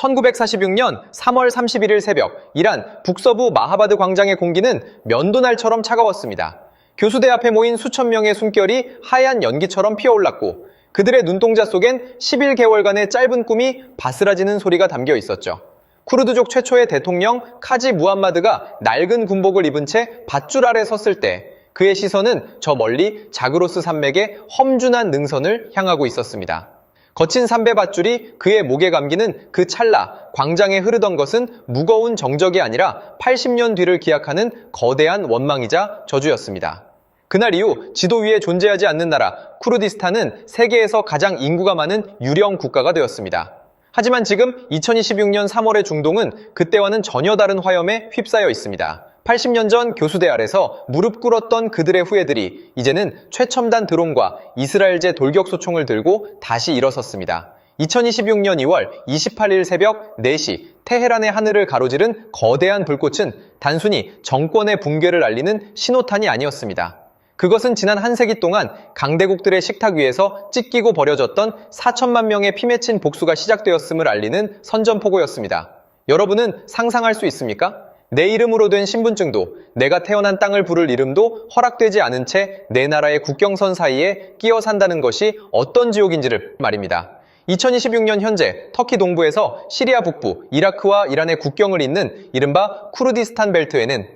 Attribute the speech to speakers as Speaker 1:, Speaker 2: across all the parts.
Speaker 1: 1946년 3월 31일 새벽 이란 북서부 마하바드 광장의 공기는 면도날처럼 차가웠습니다. 교수대 앞에 모인 수천 명의 숨결이 하얀 연기처럼 피어올랐고 그들의 눈동자 속엔 11개월간의 짧은 꿈이 바스라지는 소리가 담겨 있었죠. 쿠르드족 최초의 대통령 카지 무함마드가 낡은 군복을 입은 채 밧줄 아래 섰을 때 그의 시선은 저 멀리 자그로스 산맥의 험준한 능선을 향하고 있었습니다. 거친 삼배 밧줄이 그의 목에 감기는 그 찰나 광장에 흐르던 것은 무거운 정적이 아니라 80년 뒤를 기약하는 거대한 원망이자 저주였습니다. 그날 이후 지도 위에 존재하지 않는 나라 쿠르디스탄은 세계에서 가장 인구가 많은 유령 국가가 되었습니다. 하지만 지금 2026년 3월의 중동은 그때와는 전혀 다른 화염에 휩싸여 있습니다. 80년 전 교수대 아래서 무릎 꿇었던 그들의 후예들이 이제는 최첨단 드론과 이스라엘제 돌격소총을 들고 다시 일어섰습니다. 2026년 2월 28일 새벽 4시 테헤란의 하늘을 가로지른 거대한 불꽃은 단순히 정권의 붕괴를 알리는 신호탄이 아니었습니다. 그것은 지난 한 세기 동안 강대국들의 식탁 위에서 찢기고 버려졌던 4천만 명의 피 맺힌 복수가 시작되었음을 알리는 선전포고였습니다. 여러분은 상상할 수 있습니까? 내 이름으로 된 신분증도 내가 태어난 땅을 부를 이름도 허락되지 않은 채 내 나라의 국경선 사이에 끼어 산다는 것이 어떤 지옥인지를 말입니다. 2026년 현재 터키 동부에서 시리아 북부, 이라크와 이란의 국경을 잇는 이른바 쿠르디스탄 벨트에는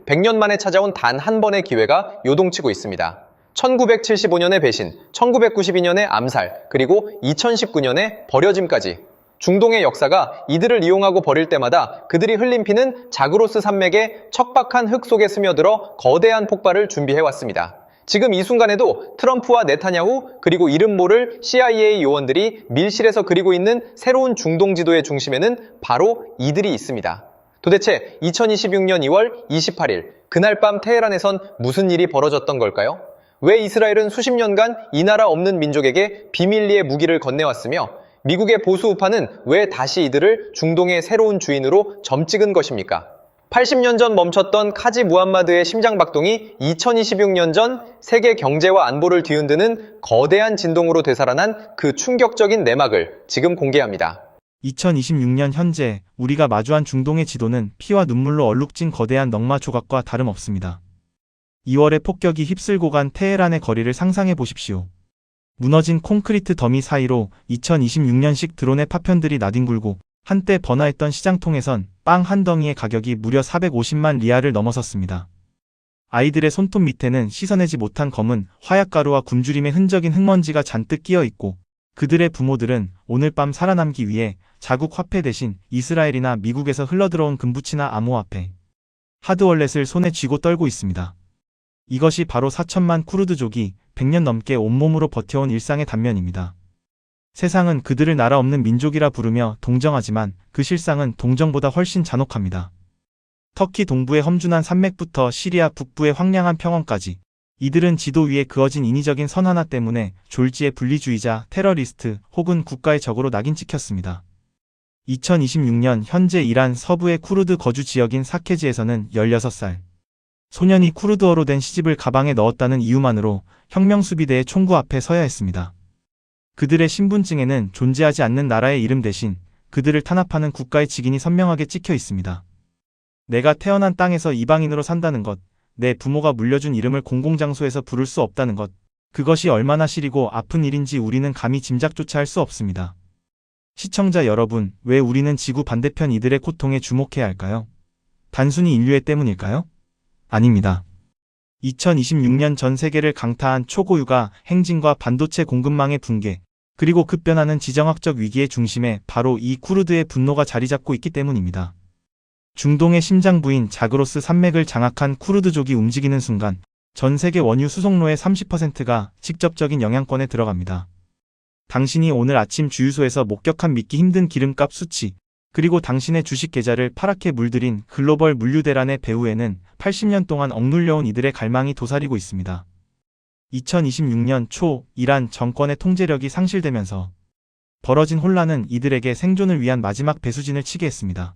Speaker 1: 100년 만에 찾아온 단 한 번의 기회가 요동치고 있습니다. 1975년의 배신, 1992년의 암살, 그리고 2019년의 버려짐까지 중동의 역사가 이들을 이용하고 버릴 때마다 그들이 흘린 피는 자그로스 산맥의 척박한 흙 속에 스며들어 거대한 폭발을 준비해왔습니다. 지금 이 순간에도 트럼프와 네타냐후 그리고 이름 모를 CIA 요원들이 밀실에서 그리고 있는 새로운 중동 지도의 중심에는 바로 이들이 있습니다. 도대체 2026년 2월 28일 그날 밤 테헤란에선 무슨 일이 벌어졌던 걸까요? 왜 이스라엘은 수십 년간 이 나라 없는 민족에게 비밀리에 무기를 건네왔으며 미국의 보수 우파는 왜 다시 이들을 중동의 새로운 주인으로 점찍은 것입니까? 80년 전 멈췄던 카지 무함마드의 심장박동이 2026년 전 세계 경제와 안보를 뒤흔드는 거대한 진동으로 되살아난 그 충격적인 내막을 지금 공개합니다.
Speaker 2: 2026년 현재 우리가 마주한 중동의 지도는 피와 눈물로 얼룩진 거대한 넝마 조각과 다름없습니다. 2월의 폭격이 휩쓸고 간 테헤란의 거리를 상상해 보십시오. 무너진 콘크리트 더미 사이로 2026년식 드론의 파편들이 나뒹굴고 한때 번화했던 시장통에선 빵 한 덩이의 가격이 무려 450만 리알을 넘어섰습니다. 아이들의 손톱 밑에는 씻어내지 못한 검은 화약가루와 굶주림의 흔적인 흙먼지가 잔뜩 끼어 있고 그들의 부모들은 오늘 밤 살아남기 위해 자국 화폐 대신 이스라엘이나 미국에서 흘러들어온 금부치나 암호화폐, 하드월렛을 손에 쥐고 떨고 있습니다. 이것이 바로 4천만 쿠르드족이 100년 넘게 온몸으로 버텨온 일상의 단면입니다. 세상은 그들을 나라 없는 민족이라 부르며 동정하지만 그 실상은 동정보다 훨씬 잔혹합니다. 터키 동부의 험준한 산맥부터 시리아 북부의 황량한 평원까지 이들은 지도 위에 그어진 인위적인 선 하나 때문에 졸지의 분리주의자, 테러리스트 혹은 국가의 적으로 낙인 찍혔습니다. 2026년 현재 이란 서부의 쿠르드 거주 지역인 사케지에서는 16살 소년이 쿠르드어로 된 시집을 가방에 넣었다는 이유만으로 혁명수비대의 총구 앞에 서야 했습니다. 그들의 신분증에는 존재하지 않는 나라의 이름 대신 그들을 탄압하는 국가의 직인이 선명하게 찍혀 있습니다. 내가 태어난 땅에서 이방인으로 산다는 것, 내 부모가 물려준 이름을 공공장소에서 부를 수 없다는 것, 그것이 얼마나 시리고 아픈 일인지 우리는 감히 짐작조차 할 수 없습니다. 시청자 여러분, 왜 우리는 지구 반대편 이들의 고통에 주목해야 할까요? 단순히 인류애 때문일까요? 아닙니다. 2026년 전 세계를 강타한 초고유가 행진과 반도체 공급망의 붕괴, 그리고 급변하는 지정학적 위기의 중심에 바로 이 쿠르드의 분노가 자리 잡고 있기 때문입니다. 중동의 심장부인 자그로스 산맥을 장악한 쿠르드족이 움직이는 순간 전 세계 원유 수송로의 30%가 직접적인 영향권에 들어갑니다. 당신이 오늘 아침 주유소에서 목격한 믿기 힘든 기름값 수치, 그리고 당신의 주식 계좌를 파랗게 물들인 글로벌 물류대란의 배후에는 80년 동안 억눌려온 이들의 갈망이 도사리고 있습니다. 2026년 초 이란 정권의 통제력이 상실되면서 벌어진 혼란은 이들에게 생존을 위한 마지막 배수진을 치게 했습니다.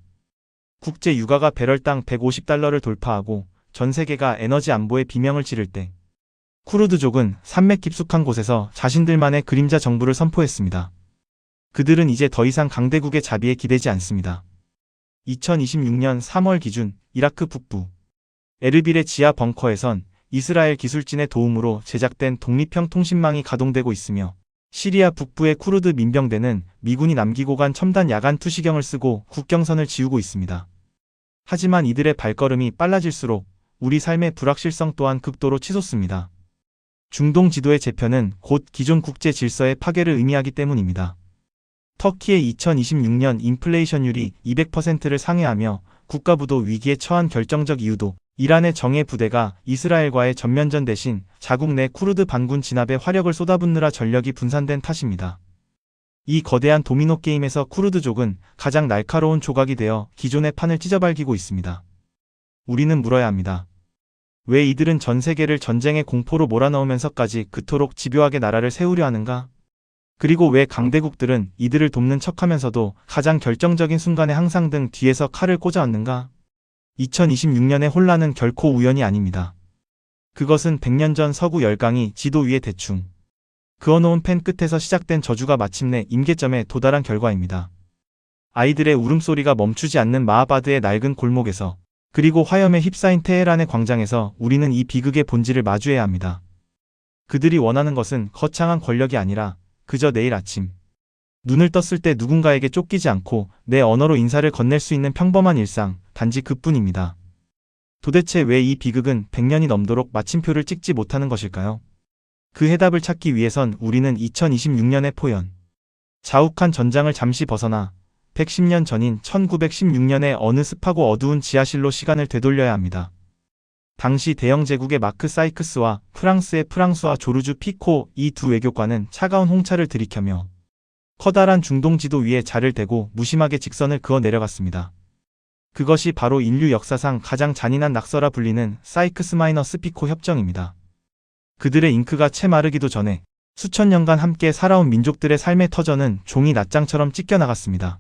Speaker 2: 국제 유가가 배럴당 150달러를 돌파하고 전 세계가 에너지 안보에 비명을 지를 때 쿠르드족은 산맥 깊숙한 곳에서 자신들만의 그림자 정부를 선포했습니다. 그들은 이제 더 이상 강대국의 자비에 기대지 않습니다. 2026년 3월 기준 이라크 북부 에르빌의 지하 벙커에선 이스라엘 기술진의 도움으로 제작된 독립형 통신망이 가동되고 있으며 시리아 북부의 쿠르드 민병대는 미군이 남기고 간 첨단 야간 투시경을 쓰고 국경선을 지우고 있습니다. 하지만 이들의 발걸음이 빨라질수록 우리 삶의 불확실성 또한 극도로 치솟습니다. 중동 지도의 재편은 곧 기존 국제 질서의 파괴를 의미하기 때문입니다. 터키의 2026년 인플레이션율이 200%를 상회하며 국가부도 위기에 처한 결정적 이유도 이란의 정예 부대가 이스라엘과의 전면전 대신 자국 내 쿠르드 반군 진압에 화력을 쏟아붓느라 전력이 분산된 탓입니다. 이 거대한 도미노 게임에서 쿠르드족은 가장 날카로운 조각이 되어 기존의 판을 찢어발기고 있습니다. 우리는 물어야 합니다. 왜 이들은 전 세계를 전쟁의 공포로 몰아넣으면서까지 그토록 집요하게 나라를 세우려 하는가? 그리고 왜 강대국들은 이들을 돕는 척하면서도 가장 결정적인 순간에 항상 등 뒤에서 칼을 꽂아왔는가? 2026년의 혼란은 결코 우연이 아닙니다. 그것은 100년 전 서구 열강이 지도 위에 대충 그어놓은 펜 끝에서 시작된 저주가 마침내 임계점에 도달한 결과입니다. 아이들의 울음소리가 멈추지 않는 마하바드의 낡은 골목에서 그리고 화염에 휩싸인 테헤란의 광장에서 우리는 이 비극의 본질을 마주해야 합니다. 그들이 원하는 것은 거창한 권력이 아니라 그저 내일 아침 눈을 떴을 때 누군가에게 쫓기지 않고 내 언어로 인사를 건넬 수 있는 평범한 일상, 단지 그뿐입니다. 도대체 왜 이 비극은 100년이 넘도록 마침표를 찍지 못하는 것일까요? 그 해답을 찾기 위해선 우리는 2026년의 포연, 자욱한 전장을 잠시 벗어나 110년 전인 1916년의 어느 습하고 어두운 지하실로 시간을 되돌려야 합니다. 당시 대영 제국의 마크 사이크스와 프랑스의 프랑수와 조르주 피코 이 두 외교관은 차가운 홍차를 들이켜며 커다란 중동 지도 위에 자를 대고 무심하게 직선을 그어 내려갔습니다. 그것이 바로 인류 역사상 가장 잔인한 낙서라 불리는 사이크스-피코 협정입니다. 그들의 잉크가 채 마르기도 전에 수천 년간 함께 살아온 민족들의 삶의 터전은 종이 낱장처럼 찢겨나갔습니다.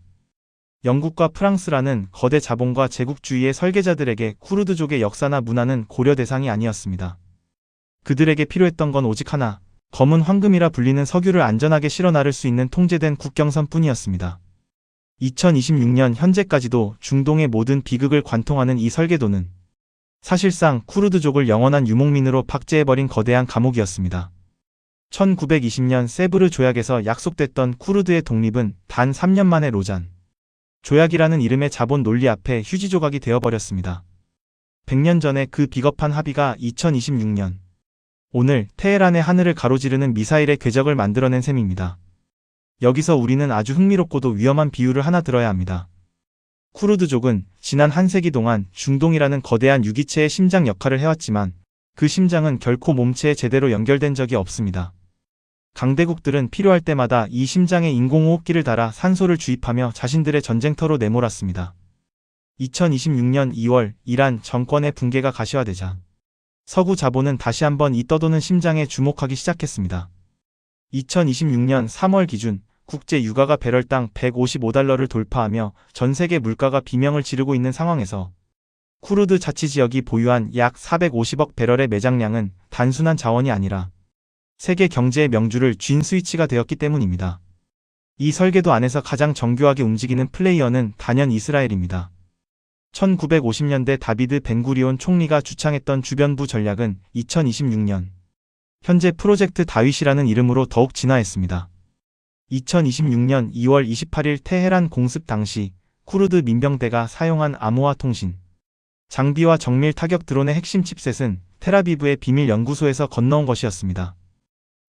Speaker 2: 영국과 프랑스라는 거대 자본과 제국주의의 설계자들에게 쿠르드족의 역사나 문화는 고려 대상이 아니었습니다. 그들에게 필요했던 건 오직 하나, 검은 황금이라 불리는 석유를 안전하게 실어 나를 수 있는 통제된 국경선뿐이었습니다. 2026년 현재까지도 중동의 모든 비극을 관통하는 이 설계도는 사실상 쿠르드족을 영원한 유목민으로 박제해버린 거대한 감옥이었습니다. 1920년 세브르 조약에서 약속됐던 쿠르드의 독립은 단 3년 만에 로잔 조약이라는 이름의 자본 논리 앞에 휴지 조각이 되어버렸습니다. 100년 전에 그 비겁한 합의가 2026년 오늘 테헤란의 하늘을 가로지르는 미사일의 궤적을 만들어낸 셈입니다. 여기서 우리는 아주 흥미롭고도 위험한 비유를 하나 들어야 합니다. 쿠르드족은 지난 한 세기 동안 중동이라는 거대한 유기체의 심장 역할을 해왔지만 그 심장은 결코 몸체에 제대로 연결된 적이 없습니다. 강대국들은 필요할 때마다 이 심장에 인공호흡기를 달아 산소를 주입하며 자신들의 전쟁터로 내몰았습니다. 2026년 2월 이란 정권의 붕괴가 가시화되자 서구 자본은 다시 한번 이 떠도는 심장에 주목하기 시작했습니다. 2026년 3월 기준 국제 유가가 배럴당 155달러를 돌파하며 전 세계 물가가 비명을 지르고 있는 상황에서 쿠르드 자치지역이 보유한 약 450억 배럴의 매장량은 단순한 자원이 아니라 세계 경제의 명주를 쥔 스위치가 되었기 때문입니다. 이 설계도 안에서 가장 정교하게 움직이는 플레이어는 단연 이스라엘입니다. 1950년대 다비드 벤구리온 총리가 주창했던 주변부 전략은 2026년 현재 프로젝트 다윗이라는 이름으로 더욱 진화했습니다. 2026년 2월 28일 테헤란 공습 당시 쿠르드 민병대가 사용한 암호화 통신 장비와 정밀 타격 드론의 핵심 칩셋은 텔아비브의 비밀 연구소에서 건너온 것이었습니다.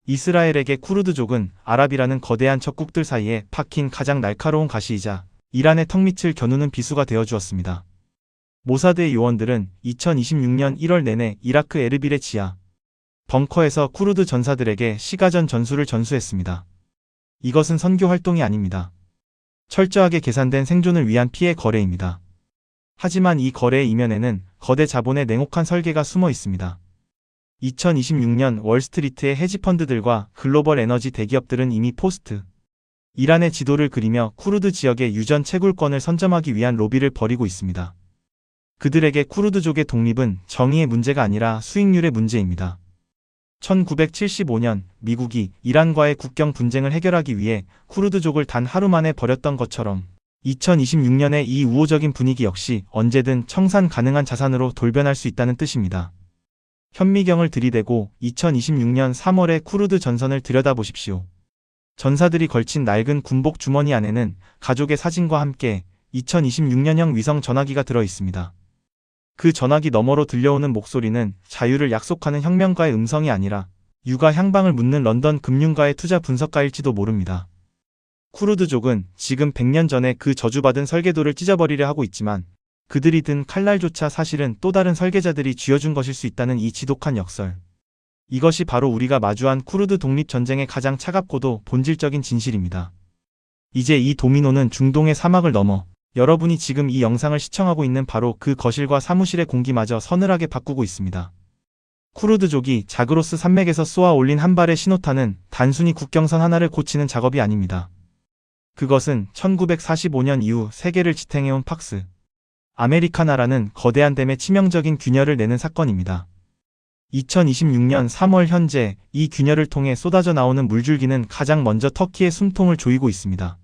Speaker 2: 이스라엘에게 쿠르드족은 아랍이라는 거대한 적국들 사이에 박힌 가장 날카로운 가시이자 이란의 턱밑을 겨누는 비수가 되어주었습니다. 모사드의 요원들은 2026년 1월 내내 이라크 에르빌의 지하 벙커에서 쿠르드 전사들에게 시가전 전술을 전수했습니다. 이것은 선교 활동이 아닙니다. 철저하게 계산된 생존을 위한 피해 거래입니다. 하지만 이 거래의 이면에는 거대 자본의 냉혹한 설계가 숨어 있습니다. 2026년 월스트리트의 헤지펀드들과 글로벌 에너지 대기업들은 이미 포스트 이란의 지도를 그리며 쿠르드 지역의 유전 채굴권을 선점하기 위한 로비를 벌이고 있습니다. 그들에게 쿠르드족의 독립은 정의의 문제가 아니라 수익률의 문제입니다. 1975년 미국이 이란과의 국경 분쟁을 해결하기 위해 쿠르드족을 단 하루 만에 버렸던 것처럼 2026년의 이 우호적인 분위기 역시 언제든 청산 가능한 자산으로 돌변할 수 있다는 뜻입니다. 현미경을 들이대고 2026년 3월의 쿠르드 전선을 들여다보십시오. 전사들이 걸친 낡은 군복 주머니 안에는 가족의 사진과 함께 2026년형 위성 전화기가 들어 있습니다. 그 전화기 너머로 들려오는 목소리는 자유를 약속하는 혁명가의 음성이 아니라 육아 향방을 묻는 런던 금융가의 투자 분석가일지도 모릅니다. 쿠르드족은 지금 100년 전에 그 저주받은 설계도를 찢어버리려 하고 있지만 그들이 든 칼날조차 사실은 또 다른 설계자들이 쥐어준 것일 수 있다는 이 지독한 역설. 이것이 바로 우리가 마주한 쿠르드 독립전쟁의 가장 차갑고도 본질적인 진실입니다. 이제 이 도미노는 중동의 사막을 넘어 여러분이 지금 이 영상을 시청하고 있는 바로 그 거실과 사무실의 공기마저 서늘하게 바꾸고 있습니다. 쿠르드족이 자그로스 산맥에서 쏘아 올린 한 발의 신호탄은 단순히 국경선 하나를 고치는 작업이 아닙니다. 그것은 1945년 이후 세계를 지탱해온 팍스 아메리카나라는 거대한 댐에 치명적인 균열을 내는 사건입니다. 2026년 3월 현재 이 균열을 통해 쏟아져 나오는 물줄기는 가장 먼저 터키의 숨통을 조이고 있습니다.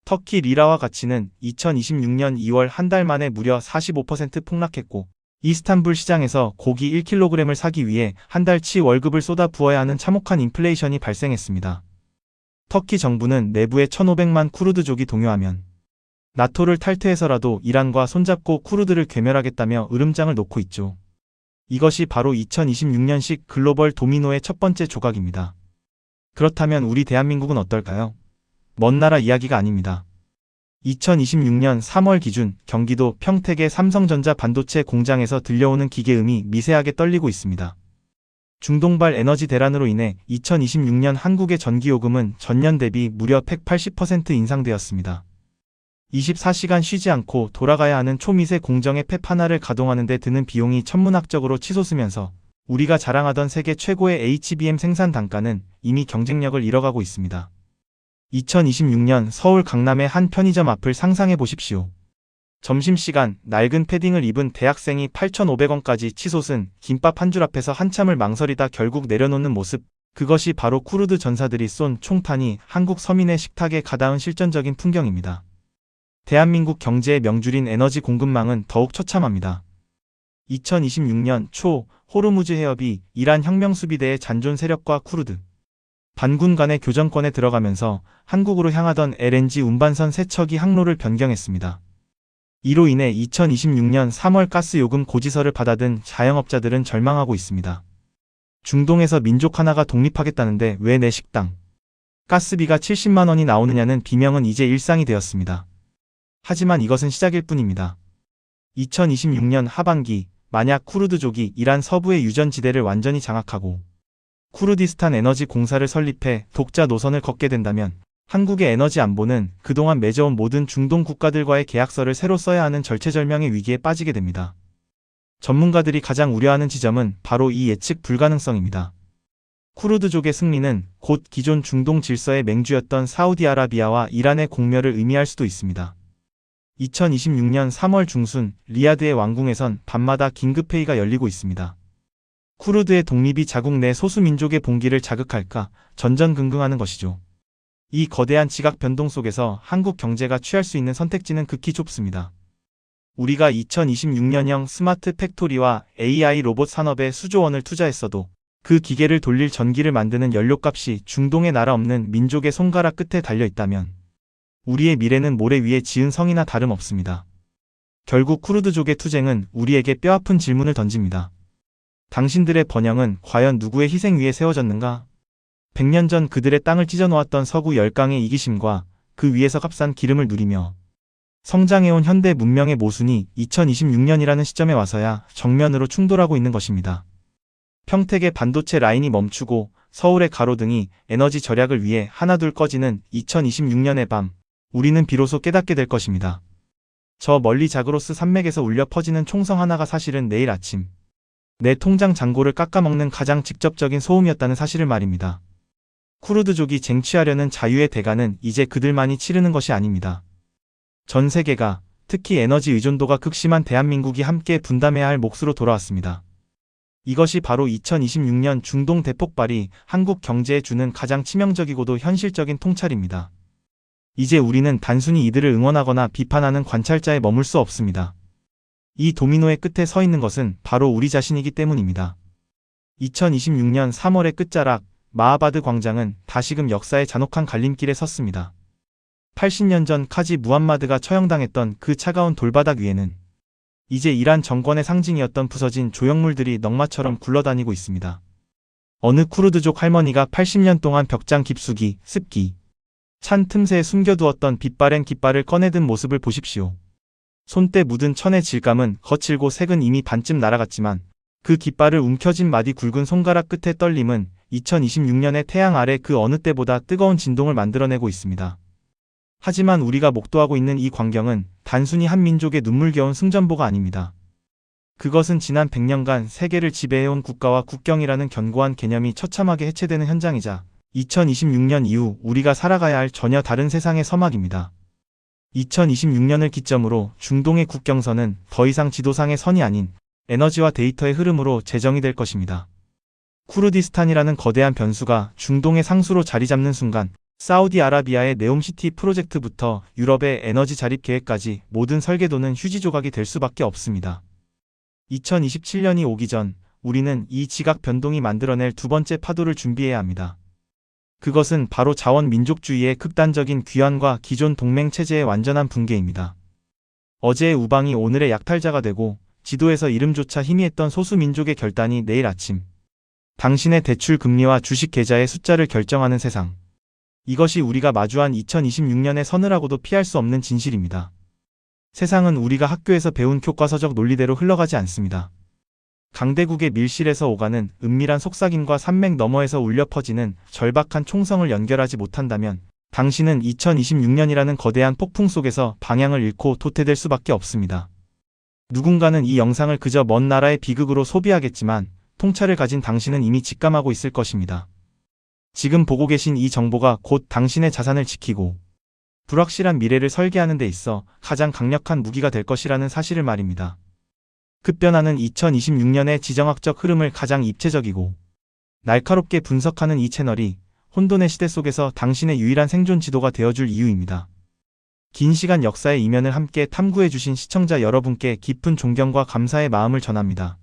Speaker 2: 터키 리라화 가치는 2026년 2월 한 달 만에 무려 45% 폭락했고 이스탄불 시장에서 고기 1kg을 사기 위해 한 달치 월급을 쏟아 부어야 하는 참혹한 인플레이션이 발생했습니다. 터키 정부는 내부에 1,500만 쿠르드족이 동요하면 나토를 탈퇴해서라도 이란과 손잡고 쿠르드를 괴멸하겠다며 으름장을 놓고 있죠. 이것이 바로 2026년식 글로벌 도미노의 첫 번째 조각입니다. 그렇다면 우리 대한민국은 어떨까요? 먼 나라 이야기가 아닙니다. 2026년 3월 기준 경기도 평택의 삼성전자 반도체 공장에서 들려오는 기계음이 미세하게 떨리고 있습니다. 중동발 에너지 대란으로 인해 2026년 한국의 전기요금은 전년 대비 무려 180% 인상되었습니다. 24시간 쉬지 않고 돌아가야 하는 초미세 공정의 팹 하나를 가동하는 데 드는 비용이 천문학적으로 치솟으면서 우리가 자랑하던 세계 최고의 HBM 생산 단가는 이미 경쟁력을 잃어가고 있습니다. 2026년 서울 강남의 한 편의점 앞을 상상해 보십시오. 점심시간 낡은 패딩을 입은 대학생이 8,500원까지 치솟은 김밥 한 줄 앞에서 한참을 망설이다 결국 내려놓는 모습, 그것이 바로 쿠르드 전사들이 쏜 총탄이 한국 서민의 식탁에 가닿은 실전적인 풍경입니다. 대한민국 경제의 명줄인 에너지 공급망은 더욱 처참합니다. 2026년 초 호르무즈 해협이 이란 혁명수비대의 잔존 세력과 쿠르드 반군 간의 교전권에 들어가면서 한국으로 향하던 LNG 운반선 3척이 항로를 변경했습니다. 이로 인해 2026년 3월 가스 요금 고지서를 받아든 자영업자들은 절망하고 있습니다. 중동에서 민족 하나가 독립하겠다는데 왜 내 식당 가스비가 70만 원이 나오느냐는 비명은 이제 일상이 되었습니다. 하지만 이것은 시작일 뿐입니다. 2026년 하반기 만약 쿠르드족이 이란 서부의 유전지대를 완전히 장악하고 쿠르디스탄 에너지 공사를 설립해 독자 노선을 걷게 된다면 한국의 에너지 안보는 그동안 맺어온 모든 중동 국가들과의 계약서를 새로 써야 하는 절체절명의 위기에 빠지게 됩니다. 전문가들이 가장 우려하는 지점은 바로 이 예측 불가능성입니다. 쿠르드족의 승리는 곧 기존 중동 질서의 맹주였던 사우디아라비아와 이란의 공멸을 의미할 수도 있습니다. 2026년 3월 중순 리야드의 왕궁에선 밤마다 긴급회의가 열리고 있습니다. 쿠르드의 독립이 자국 내 소수민족의 봉기를 자극할까 전전긍긍하는 것이죠. 이 거대한 지각 변동 속에서 한국 경제가 취할 수 있는 선택지는 극히 좁습니다. 우리가 2026년형 스마트 팩토리와 AI 로봇 산업에 수조 원을 투자했어도 그 기계를 돌릴 전기를 만드는 연료값이 중동의 나라 없는 민족의 손가락 끝에 달려있다면 우리의 미래는 모래 위에 지은 성이나 다름없습니다. 결국 쿠르드족의 투쟁은 우리에게 뼈아픈 질문을 던집니다. 당신들의 번영은 과연 누구의 희생 위에 세워졌는가? 100년 전 그들의 땅을 찢어놓았던 서구 열강의 이기심과 그 위에서 값싼 기름을 누리며 성장해온 현대 문명의 모순이 2026년이라는 시점에 와서야 정면으로 충돌하고 있는 것입니다. 평택의 반도체 라인이 멈추고 서울의 가로등이 에너지 절약을 위해 하나둘 꺼지는 2026년의 밤, 우리는 비로소 깨닫게 될 것입니다. 저 멀리 자그로스 산맥에서 울려 퍼지는 총성 하나가 사실은 내일 아침 내 통장 잔고를 깎아먹는 가장 직접적인 소음이었다는 사실을 말입니다. 쿠르드족이 쟁취하려는 자유의 대가는 이제 그들만이 치르는 것이 아닙니다. 전 세계가, 특히 에너지 의존도가 극심한 대한민국이 함께 분담해야 할 몫으로 돌아왔습니다. 이것이 바로 2026년 중동 대폭발이 한국 경제에 주는 가장 치명적이고도 현실적인 통찰입니다. 이제 우리는 단순히 이들을 응원하거나 비판하는 관찰자에 머물 수 없습니다. 이 도미노의 끝에 서 있는 것은 바로 우리 자신이기 때문입니다. 2026년 3월의 끝자락, 마하바드 광장은 다시금 역사의 잔혹한 갈림길에 섰습니다. 80년 전 카지 무함마드가 처형당했던 그 차가운 돌바닥 위에는 이제 이란 정권의 상징이었던 부서진 조형물들이 넝마처럼 굴러다니고 있습니다. 어느 쿠르드족 할머니가 80년 동안 벽장 깊숙이, 습기 찬 틈새에 숨겨두었던 빛바랜 깃발을 꺼내든 모습을 보십시오. 손때 묻은 천의 질감은 거칠고 색은 이미 반쯤 날아갔지만 그 깃발을 움켜쥔 마디 굵은 손가락 끝의 떨림은 2026년의 태양 아래 그 어느 때보다 뜨거운 진동을 만들어내고 있습니다. 하지만 우리가 목도하고 있는 이 광경은 단순히 한 민족의 눈물겨운 승전보가 아닙니다. 그것은 지난 100년간 세계를 지배해온 국가와 국경이라는 견고한 개념이 처참하게 해체되는 현장이자 2026년 이후 우리가 살아가야 할 전혀 다른 세상의 서막입니다. 2026년을 기점으로 중동의 국경선은 더 이상 지도상의 선이 아닌 에너지와 데이터의 흐름으로 재정이 될 것입니다. 쿠르디스탄이라는 거대한 변수가 중동의 상수로 자리 잡는 순간 사우디아라비아의 네옴시티 프로젝트부터 유럽의 에너지 자립 계획까지 모든 설계도는 휴지 조각이 될 수밖에 없습니다. 2027년이 오기 전 우리는 이 지각 변동이 만들어낼 두 번째 파도를 준비해야 합니다. 그것은 바로 자원 민족주의의 극단적인 귀환과 기존 동맹 체제의 완전한 붕괴입니다. 어제의 우방이 오늘의 약탈자가 되고 지도에서 이름조차 희미했던 소수 민족의 결단이 내일 아침 당신의 대출 금리와 주식 계좌의 숫자를 결정하는 세상. 이것이 우리가 마주한 2026년의 서늘하고도 피할 수 없는 진실입니다. 세상은 우리가 학교에서 배운 교과서적 논리대로 흘러가지 않습니다. 강대국의 밀실에서 오가는 은밀한 속삭임과 산맥 너머에서 울려 퍼지는 절박한 총성을 연결하지 못한다면 당신은 2026년이라는 거대한 폭풍 속에서 방향을 잃고 도태될 수밖에 없습니다. 누군가는 이 영상을 그저 먼 나라의 비극으로 소비하겠지만 통찰을 가진 당신은 이미 직감하고 있을 것입니다. 지금 보고 계신 이 정보가 곧 당신의 자산을 지키고 불확실한 미래를 설계하는 데 있어 가장 강력한 무기가 될 것이라는 사실을 말입니다. 급변하는 2026년의 지정학적 흐름을 가장 입체적이고 날카롭게 분석하는 이 채널이 혼돈의 시대 속에서 당신의 유일한 생존 지도가 되어줄 이유입니다. 긴 시간 역사의 이면을 함께 탐구해주신 시청자 여러분께 깊은 존경과 감사의 마음을 전합니다.